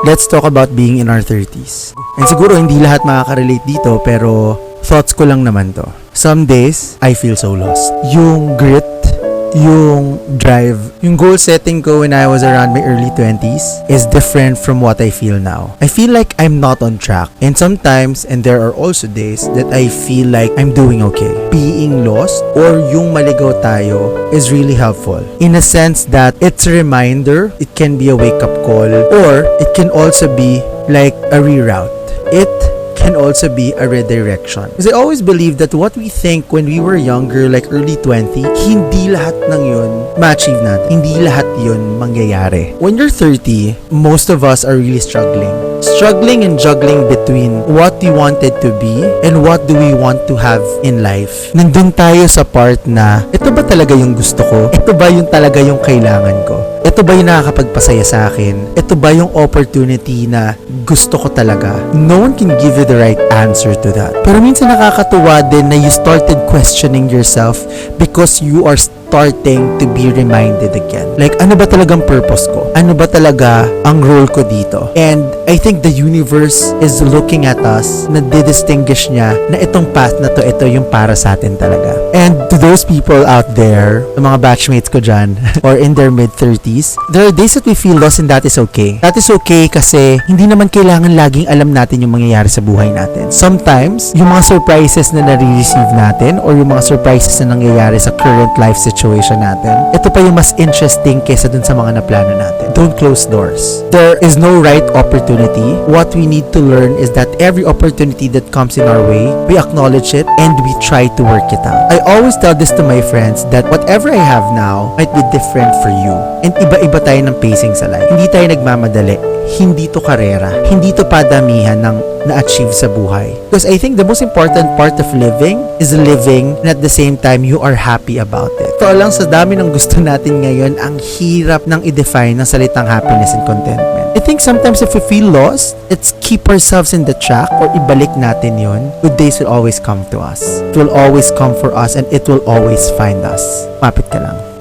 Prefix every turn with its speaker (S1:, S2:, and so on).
S1: let's talk about being in our 30s. And siguro hindi lahat makaka-relate dito, pero thoughts ko lang naman to. Some days, I feel so lost. Yung grit, yung drive, yung goal setting ko when I was around my early 20s is different from what I feel now. I feel like I'm not on track. And sometimes, and there are also days that I feel like I'm doing okay. Being lost or yung maligaw tayo is really helpful. In a sense that it's a reminder, it can be a wake-up call, or it can also be like a reroute. It can also be a redirection. Because I always believe that what we think when we were younger, like early 20, hindi lahat ng yun ma-achieve natin. Hindi lahat yun mangyayari. When you're 30, most of us are really struggling. Struggling and juggling between what we wanted to be and what do we want to have in life. Nandun tayo sa part na, ito ba talaga yung gusto ko? Ito ba yung talaga yung kailangan ko? Ito ba yung nakakapagpasaya sa akin? Ito ba yung opportunity na gusto ko talaga? No one can give you the right answer to that. Pero minsan nakakatuwa din na you started questioning yourself because you are starting to be reminded again. Like, ano ba talagang purpose ko? Ano ba talaga ang role ko dito? And I think the universe is looking at us na didistinguish niya na itong path na to, ito yung para sa atin talaga. And to those people out there, the mga batchmates ko dyan, or in their mid-30s, there are days that we feel lost and that is okay. That is okay kasi hindi naman kailangan laging alam natin yung mangyayari sa buhay natin. Sometimes, yung mga surprises na nare-receive natin or yung mga surprises na nangyayari sa current life situation natin, ito pa yung mas interesting kesa dun sa mga naplano natin. Don't close doors. There is no right opportunity. What we need to learn is that every opportunity that comes in our way, we acknowledge it and we try to work it out. I always tell this to my friends that whatever I have now might be different for you. And iba-iba tayo ng pacing sa life. Hindi tayo nagmamadali. Hindi to karera. Hindi to padamihan ng na-achieve sa buhay. Because I think the most important part of living is living and at the same time, you are happy about it. Ito lang sa dami ng gusto natin ngayon, ang hirap ng i-define ng salitang happiness and contentment. I think sometimes if we feel lost, let's keep ourselves in the track or ibalik natin yon. Good days will always come to us. It will always come for us and it will always find us. Mapit ka lang.